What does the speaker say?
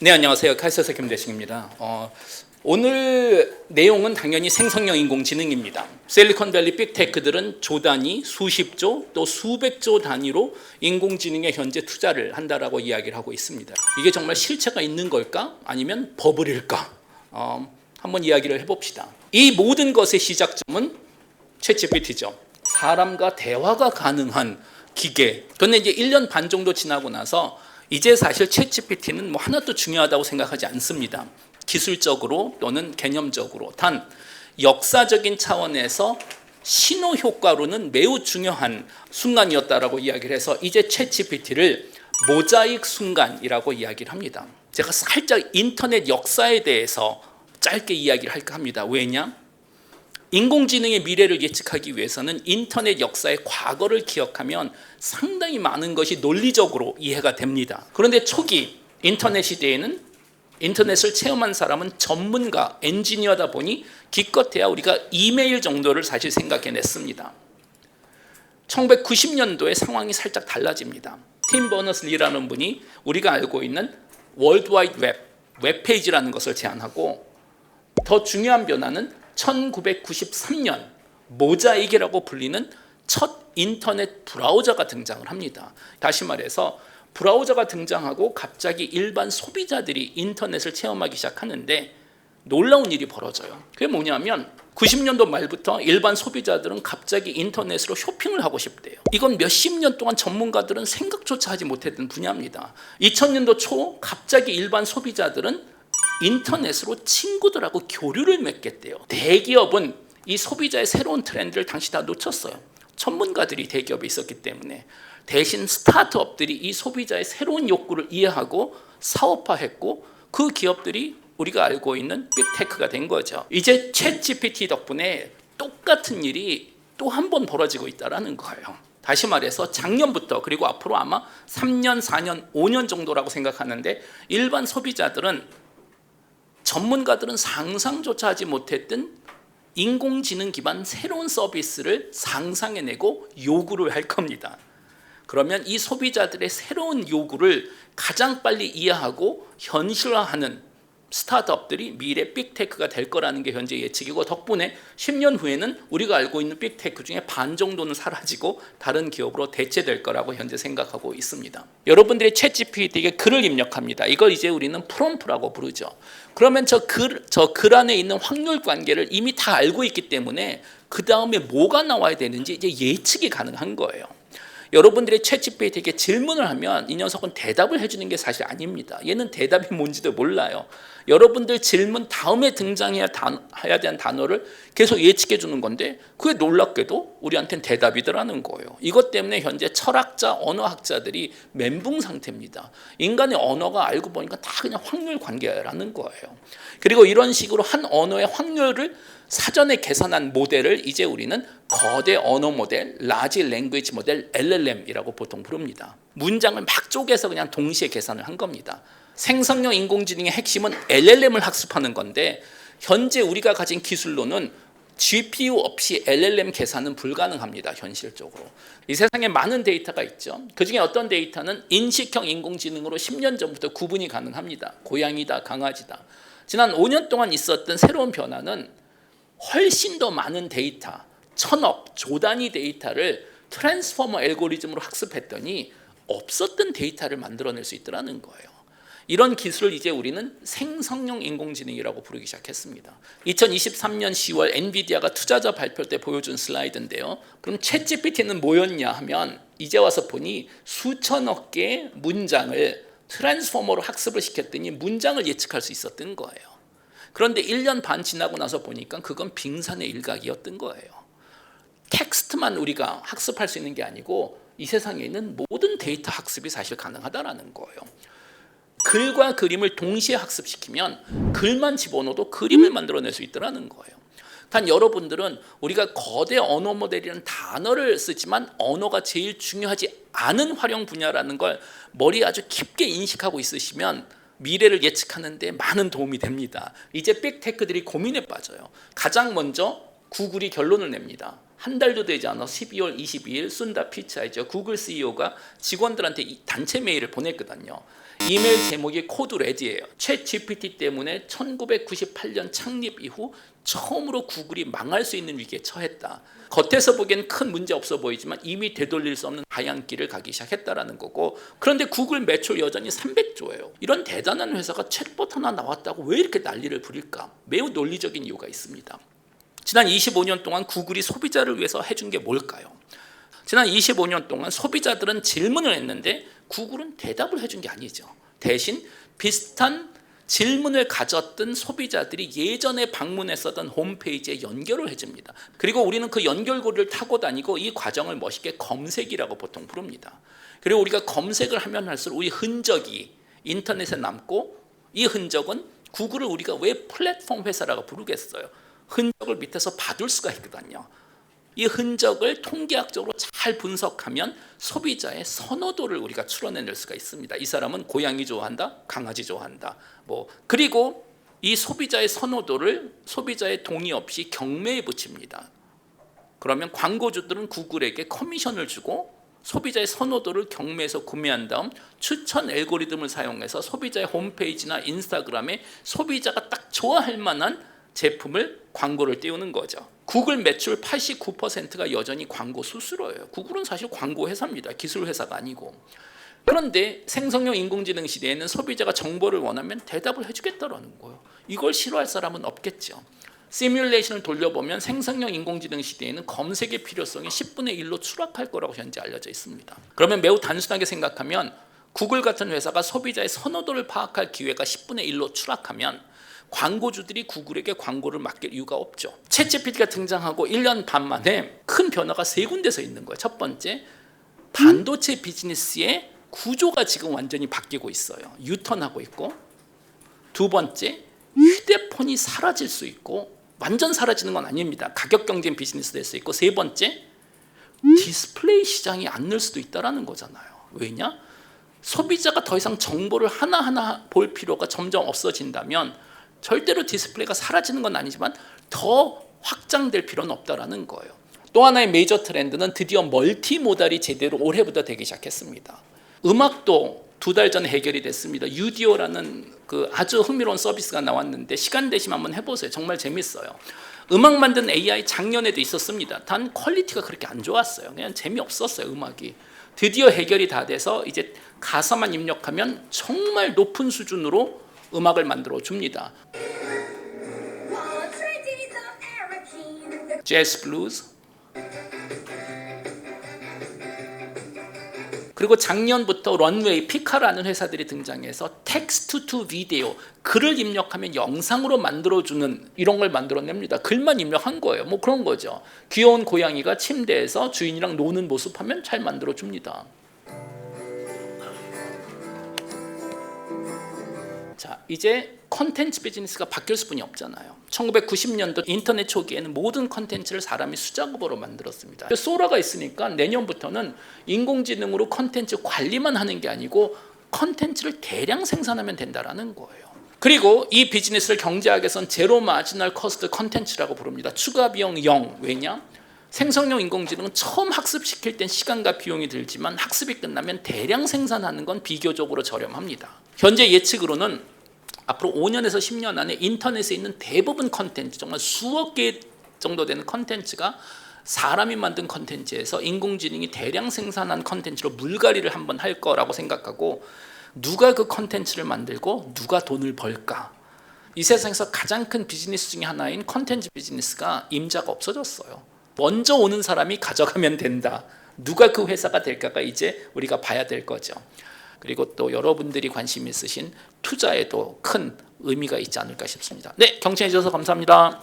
네, 안녕하세요. 카이스트 김대식입니다. 오늘 내용은 당연히 생성형 인공지능입니다. 실리콘밸리 빅테크들은 조 단위, 수십조 또 수백조 단위로 인공지능에 현재 투자를 한다라고 이야기를 하고 있습니다. 이게 정말 실체가 있는 걸까? 아니면 버블일까? 한번 이야기를 해봅시다. 이 모든 것의 시작점은 챗GPT죠. 사람과 대화가 가능한 기계. 그런데 이제 1년 반 정도 지나고 나서 이제 사실 챗GPT는 뭐 하나도 중요하다고 생각하지 않습니다. 기술적으로 또는 개념적으로. 단 역사적인 차원에서 신호 효과로는 매우 중요한 순간이었다라고 이야기를 해서 이제 챗GPT를 모자익 순간이라고 이야기를 합니다. 제가 살짝 인터넷 역사에 대해서 짧게 이야기를 할까 합니다. 왜냐? 인공지능의 미래를 예측하기 위해서는 인터넷 역사의 과거를 기억하면 상당히 많은 것이 논리적으로 이해가 됩니다. 그런데 초기 인터넷 시대에는 인터넷을 체험한 사람은 전문가, 엔지니어다 보니 기껏해야 우리가 이메일 정도를 사실 생각해냈습니다. 1990년도에 상황이 살짝 달라집니다. 팀 버너스-리라는 분이 우리가 알고 있는 월드와이드 웹페이지라는 것을 제안하고, 더 중요한 변화는 1993년 모자익이라고 불리는 첫 인터넷 브라우저가 등장을 합니다. 다시 말해서 브라우저가 등장하고 갑자기 일반 소비자들이 인터넷을 체험하기 시작하는데 놀라운 일이 벌어져요. 그게 뭐냐면 90년도 말부터 일반 소비자들은 갑자기 인터넷으로 쇼핑을 하고 싶대요. 이건 몇십 년 동안 전문가들은 생각조차 하지 못했던 분야입니다. 2000년도 초 갑자기 일반 소비자들은 인터넷으로 친구들하고 교류를 맺겠대요. 대기업은 이 소비자의 새로운 트렌드를 당시 다 놓쳤어요. 전문가들이 대기업에 있었기 때문에. 대신 스타트업들이 이 소비자의 새로운 욕구를 이해하고 사업화했고, 그 기업들이 우리가 알고 있는 빅테크가 된 거죠. 이제 챗GPT 덕분에 똑같은 일이 또 한 번 벌어지고 있다는 거예요. 다시 말해서 작년부터, 그리고 앞으로 아마 3년, 4년, 5년 정도라고 생각하는데, 일반 소비자들은, 전문가들은 상상조차 하지 못했던 인공지능 기반 새로운 서비스를 상상해내고 요구를 할 겁니다. 그러면 이 소비자들의 새로운 요구를 가장 빨리 이해하고 현실화하는 스타트업들이 미래 빅테크가 될 거라는 게 현재 예측이고, 덕분에 10년 후에는 우리가 알고 있는 빅테크 중에 반 정도는 사라지고 다른 기업으로 대체될 거라고 현재 생각하고 있습니다. 여러분들이 챗GPT에게 글을 입력합니다. 이걸 이제 우리는 프롬프트라고 부르죠. 그러면 저 글 안에 있는 확률 관계를 이미 다 알고 있기 때문에 그 다음에 뭐가 나와야 되는지 이제 예측이 가능한 거예요. 여러분들이 챗GPT에게 질문을 하면 이 녀석은 대답을 해주는 게 사실 아닙니다. 얘는 대답이 뭔지도 몰라요. 여러분들 질문 다음에 등장해야 되는 단어를 계속 예측해 주는 건데, 그게 놀랍게도 우리한테는 대답이더라는 거예요. 이것 때문에 현재 철학자, 언어학자들이 멘붕 상태입니다. 인간의 언어가 알고 보니까 다 그냥 확률 관계라는 거예요. 그리고 이런 식으로 한 언어의 확률을 사전에 계산한 모델을 이제 우리는 거대 언어 모델, 라지 랭귀지 모델, LLM이라고 보통 부릅니다. 문장을 막 쪼개서 그냥 동시에 계산을 한 겁니다. 생성형 인공지능의 핵심은 LLM을 학습하는 건데, 현재 우리가 가진 기술로는 GPU 없이 LLM 계산은 불가능합니다. 현실적으로. 이 세상에 많은 데이터가 있죠. 그중에 어떤 데이터는 인식형 인공지능으로 10년 전부터 구분이 가능합니다. 고양이다, 강아지다. 지난 5년 동안 있었던 새로운 변화는 훨씬 더 많은 데이터, 1000억, 조 단위 데이터를 트랜스포머 알고리즘으로 학습했더니 없었던 데이터를 만들어낼 수 있더라는 거예요. 이런 기술을 이제 우리는 생성형 인공지능이라고 부르기 시작했습니다. 2023년 10월 엔비디아가 투자자 발표 때 보여준 슬라이드인데요. 그럼 챗GPT는 뭐였냐 하면, 이제 와서 보니 수천억 개의 문장을 트랜스포머로 학습을 시켰더니 문장을 예측할 수 있었던 거예요. 그런데 1년 반 지나고 나서 보니까 그건 빙산의 일각이었던 거예요. 텍스트만 우리가 학습할 수 있는 게 아니고 이 세상에 있는 모든 데이터 학습이 사실 가능하다는 거예요. 글과 그림을 동시에 학습시키면 글만 집어넣어도 그림을 만들어낼 수 있다는 거예요. 단 여러분들은 우리가 거대 언어 모델이라는 단어를 쓰지만 언어가 제일 중요하지 않은 활용 분야라는 걸 머리에 아주 깊게 인식하고 있으시면 미래를 예측하는 데 많은 도움이 됩니다. 이제 빅테크들이 고민에 빠져요. 가장 먼저 구글이 결론을 냅니다. 한 달도 되지 않아 12월 22일 순다 피차이죠. 구글 CEO가 직원들한테 이 단체 메일을 보냈거든요. 이메일 제목이 코드 레디예요. 챗 GPT 때문에 1998년 창립 이후 처음으로 구글이 망할 수 있는 위기에 처했다. 겉에서 보기엔 큰 문제 없어 보이지만 이미 되돌릴 수 없는 하얀 길을 가기 시작했다라는 거고, 그런데 구글 매출 여전히 300조예요. 이런 대단한 회사가 챗봇 하나 나왔다고 왜 이렇게 난리를 부릴까? 매우 논리적인 이유가 있습니다. 지난 25년 동안 구글이 소비자를 위해서 해준 게 뭘까요? 지난 25년 동안 소비자들은 질문을 했는데 구글은 대답을 해준 게 아니죠. 대신 비슷한 질문을 가졌던 소비자들이 예전에 방문했었던 홈페이지에 연결을 해줍니다. 그리고 우리는 그 연결고리를 타고 다니고 이 과정을 멋있게 검색이라고 보통 부릅니다. 그리고 우리가 검색을 하면 할수록 우리 흔적이 인터넷에 남고, 이 흔적은 구글을 우리가 왜 플랫폼 회사라고 부르겠어요? 흔적을 밑에서 봐둘 수가 있거든요. 이 흔적을 통계학적으로 잘 분석하면 소비자의 선호도를 우리가 추론해낼 수가 있습니다. 이 사람은 고양이 좋아한다, 강아지 좋아한다. 그리고 이 소비자의 선호도를 소비자의 동의 없이 경매에 붙입니다. 그러면 광고주들은 구글에게 커미션을 주고 소비자의 선호도를 경매에서 구매한 다음 추천 알고리즘을 사용해서 소비자의 홈페이지나 인스타그램에 소비자가 딱 좋아할 만한 제품을 광고를 띄우는 거죠. 구글 매출 89%가 여전히 광고 수수료예요. 구글은 사실 광고 회사입니다. 기술 회사가 아니고. 그런데 생성형 인공지능 시대에는 소비자가 정보를 원하면 대답을 해주겠다라는 거예요. 이걸 싫어할 사람은 없겠죠. 시뮬레이션을 돌려보면 생성형 인공지능 시대에는 검색의 필요성이 10분의 1로 추락할 거라고 현재 알려져 있습니다. 그러면 매우 단순하게 생각하면 구글 같은 회사가 소비자의 선호도를 파악할 기회가 10분의 1로 추락하면 광고주들이 구글에게 광고를 맡길 이유가 없죠. 챗GPT가 등장하고 1년 반 만에 큰 변화가 세 군데서 있는 거예요. 첫 번째, 반도체 비즈니스의 구조가 지금 완전히 바뀌고 있어요. 유턴하고 있고, 두 번째, 휴대폰이 사라질 수 있고, 완전 사라지는 건 아닙니다. 가격 경쟁 비즈니스 될 수 있고, 세 번째, 디스플레이 시장이 안 늘 수도 있다는 거잖아요. 왜냐? 소비자가 더 이상 정보를 하나하나 볼 필요가 점점 없어진다면 절대로 디스플레이가 사라지는 건 아니지만 더 확장될 필요는 없다라는 거예요. 또 하나의 메이저 트렌드는 드디어 멀티모달이 제대로 올해부터 되기 시작했습니다. 음악도 2달 전에 해결이 됐습니다. 유디오라는 그 아주 흥미로운 서비스가 나왔는데 시간 되시면 한번 해보세요. 정말 재밌어요. 음악 만든 AI 작년에도 있었습니다. 단 퀄리티가 그렇게 안 좋았어요. 그냥 재미없었어요, 음악이. 드디어 해결이 다 돼서 이제 가사만 입력하면 정말 높은 수준으로 음악을 만들어 줍니다. 재즈 블루즈. 그리고 작년부터 런웨이, 피카라는 회사들이 등장해서 텍스트 투 비디오, 글을 입력하면 영상으로 만들어주는 이런 걸 만들어냅니다. 글만 입력한 거예요. 그런 거죠. 귀여운 고양이가 침대에서 주인이랑 노는 모습 하면 잘 만들어줍니다. 자, 이제 컨텐츠 비즈니스가 바뀔 수뿐이 없잖아요. 1990년도 인터넷 초기에는 모든 컨텐츠를 사람이 수작업으로 만들었습니다. 소라가 있으니까 내년부터는 인공지능으로 컨텐츠 관리만 하는 게 아니고 컨텐츠를 대량 생산하면 된다라는 거예요. 그리고 이 비즈니스를 경제학에선 제로 마지널 커스트 컨텐츠라고 부릅니다. 추가 비용 0. 왜냐? 생성형 인공지능은 처음 학습시킬 땐 시간과 비용이 들지만 학습이 끝나면 대량 생산하는 건 비교적으로 저렴합니다. 현재 예측으로는 앞으로 5년에서 10년 안에 인터넷에 있는 대부분 컨텐츠, 정말 수억 개 정도 되는 컨텐츠가 사람이 만든 컨텐츠에서 인공지능이 대량 생산한 컨텐츠로 물갈이를 한번 할 거라고 생각하고, 누가 그 컨텐츠를 만들고 누가 돈을 벌까? 이 세상에서 가장 큰 비즈니스 중에 하나인 컨텐츠 비즈니스가 임자가 없어졌어요. 먼저 오는 사람이 가져가면 된다. 누가 그 회사가 될까가 이제 우리가 봐야 될 거죠. 그리고 또 여러분들이 관심 있으신 투자에도 큰 의미가 있지 않을까 싶습니다. 네, 경청해 주셔서 감사합니다.